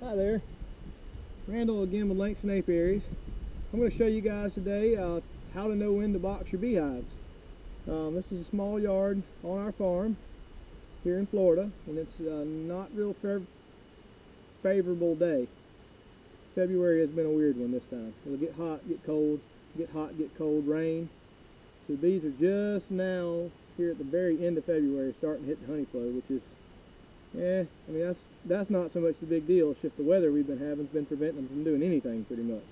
Hi there, Randall again with Langston Apiaries. I'm going to show you guys today how to know when to box your beehives. This is a small yard on our farm here in Florida, and it's not real favorable day. February has been a weird one this time. It'll get hot, get cold, get hot, get cold, rain. So the bees are just now here at the very end of February starting to hit the honey flow, which is, I mean, that's not so much the big deal. It's just the weather we've been having has been preventing them from doing anything pretty much.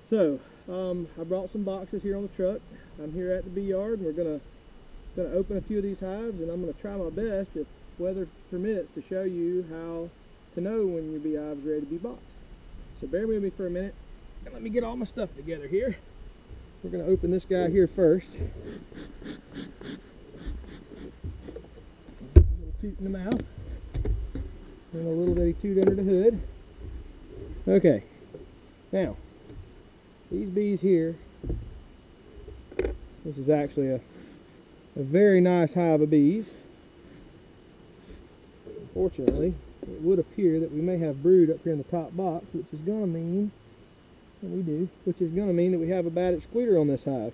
So I brought some boxes here on the truck. I'm here at the bee yard, and we're gonna open a few of these hives, and I'm gonna try my best, if weather permits, to show you how to know when your beehive is ready to be boxed. So bear with me for a minute and let me get all my stuff together here. We're gonna open this guy here first. A little toot in the mouth and a little bitty toot under the hood. Okay, now these bees here, this is actually a very nice hive of bees. Unfortunately, it would appear that we may have brood up here in the top box, which is going to mean, and we do, which is going to mean that we have a bad excluder on this hive.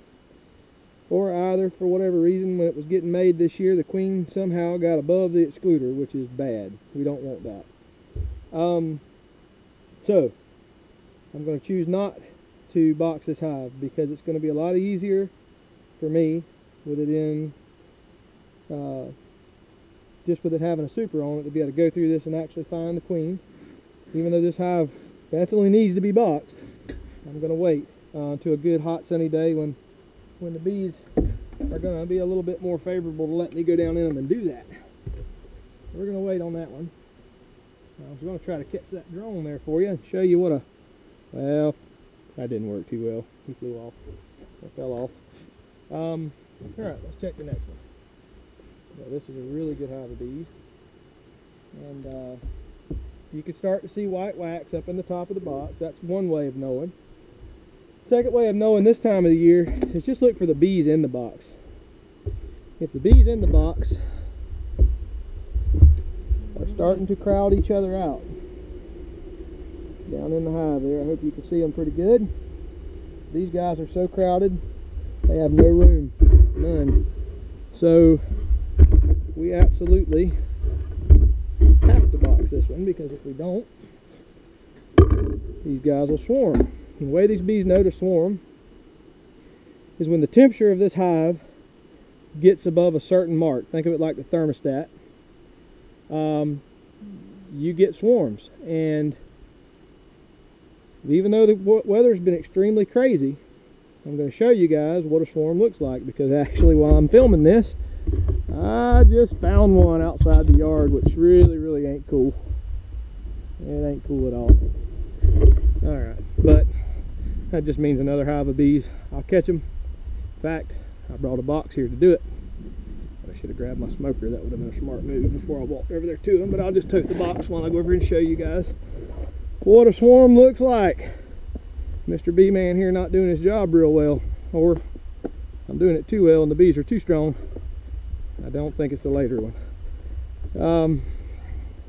Or either, for whatever reason, when it was getting made this year, the queen somehow got above the excluder, which is bad. We don't want that. So, I'm going to choose not to box this hive because it's going to be a lot easier for me with it in, just with it having a super on it, to be able to go through this and actually find the queen. Even though this hive definitely needs to be boxed, I'm going to wait until a good hot sunny day when the bees are going to be a little bit more favorable to let me go down in them and do that. We're going to wait on that one. I was going to try to catch that drone there for you and show you what well, that didn't work too well. He flew off. It fell off. Alright, let's check the next one. Yeah, this is a really good hive of bees. And you can start to see white wax up in the top of the box. That's one way of knowing. Second way of knowing this time of the year is just look for the bees in the box. If the bees in the box are starting to crowd each other out down in the hive there, I hope you can see them pretty good. These guys are so crowded, they have no room, none. So we absolutely have to box this one, because if we don't, these guys will swarm. And the way these bees know to swarm is when the temperature of this hive gets above a certain mark. Think of it like the thermostat. You get swarms. And even though the weather's been extremely crazy, I'm going to show you guys what a swarm looks like, because actually while I'm filming this, I just found one outside the yard, which really ain't cool. It ain't cool at all. Alright, but that just means another hive of bees. I'll catch them. In fact, I brought a box here to do it. I should have grabbed my smoker. That would have been a smart move before I walked over there to them, but I'll just tote the box while I go over and show you guys what a swarm looks like. Mr. Bee Man here not doing his job real well, or I'm doing it too well and the bees are too strong. I don't think it's the later one.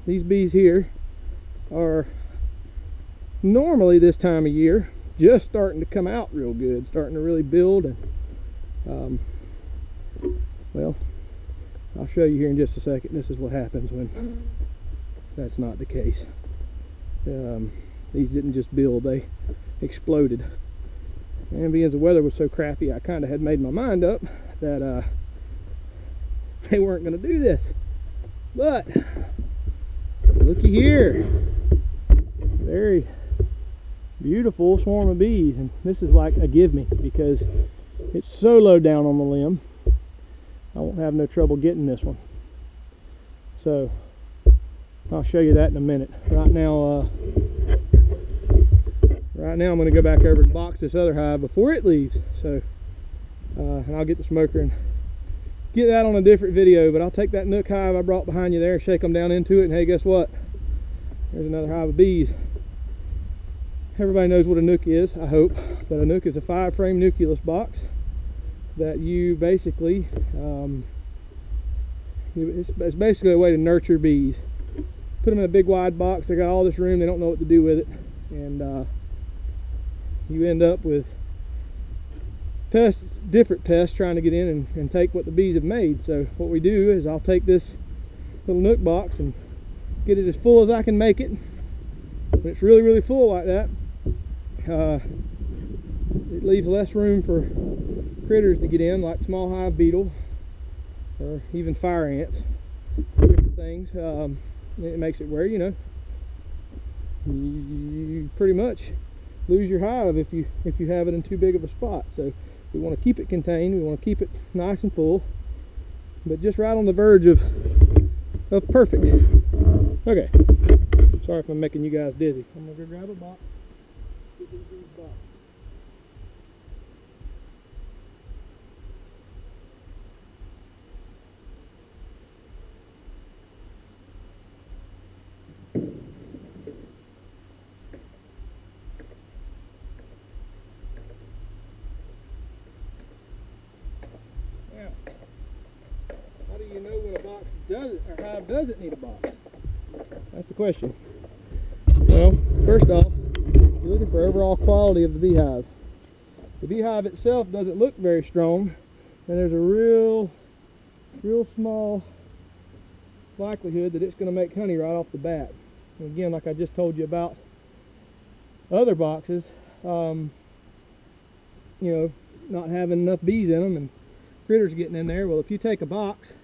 These bees here are normally this time of year just starting to come out real good, starting to really build, and well, I'll show you here in just a second. This is what happens when that's not the case. These didn't just build, they exploded. And because the weather was so crappy, I kind of had made my mind up that they weren't going to do this. But looky here, very beautiful swarm of bees, and this is like a give me because it's so low down on the limb. I won't have no trouble getting this one. So I'll show you that in a minute. Right now I'm going to go back over and box this other hive before it leaves. So and I'll get the smoker and get that on a different video, but I'll take that nook hive I brought behind you there, shake them down into it, and hey, guess what? There's another hive of bees. Everybody knows what a nook is, I hope, but a nook is a 5-frame nucleus box that you basically, it's basically a way to nurture bees. put them in a big wide box. They got all this room, they don't know what to do with it, and you end up with different pests trying to get in and take what the bees have made. So what we do is I'll take this little nook box and get it as full as I can make it. When it's really, really full like that, it leaves less room for critters to get in, like small hive beetle or even fire ants, different things. It makes it where, you know, you pretty much lose your hive if you have it in too big of a spot. So we want to keep it contained, we want to keep it nice and full, but just right on the verge of perfect. Okay, sorry if I'm making you guys dizzy. I'm gonna go grab a box. Get these bees boxed. How do you know when a box doesn't, or hive doesn't need a box? That's the question. Well, first off, you're looking for overall quality of the beehive. The beehive itself doesn't look very strong, and there's a real small likelihood that it's going to make honey right off the bat. And again, like I just told you about other boxes, you know, not having enough bees in them and critters getting in there. Well, if you take a box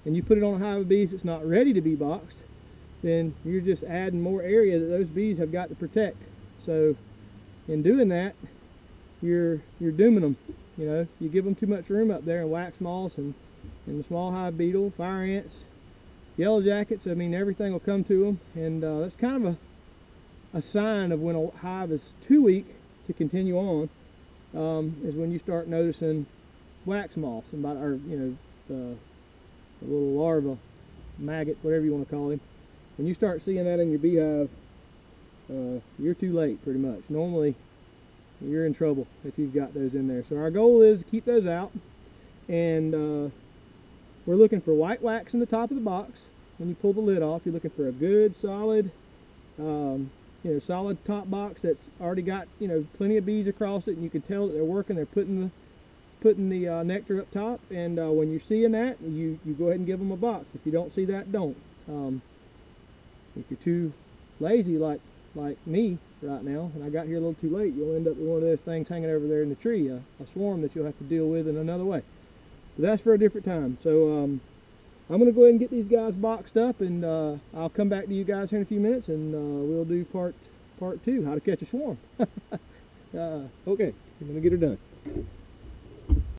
and you put it on a hive of bees that's not ready to be boxed, then you're just adding more area that those bees have got to protect. So in doing that, you're dooming them. You know, you give them too much room up there, and wax moths and the small hive beetle, fire ants, yellow jackets, I mean, everything will come to them. And that's kind of a sign of when a hive is too weak to continue on, is when you start noticing wax moths, and or you know, a little larva, maggot, whatever you want to call him. When you start seeing that in your beehive, you're too late, pretty much. Normally, you're in trouble if you've got those in there. So our goal is to keep those out, and we're looking for white wax in the top of the box. When you pull the lid off, you're looking for a good, solid, you know, solid top box that's already got, you know, plenty of bees across it, and you can tell that they're working. They're putting the nectar up top, and when you're seeing that, you go ahead and give them a box. If you don't see that, don't. If you're too lazy like me right now, and I got here a little too late, you'll end up with one of those things hanging over there in the tree, a swarm that you'll have to deal with in another way. But that's for a different time. So I'm going to go ahead and get these guys boxed up, and I'll come back to you guys here in a few minutes, and we'll do part 2, how to catch a swarm. Okay, I'm going to get her done.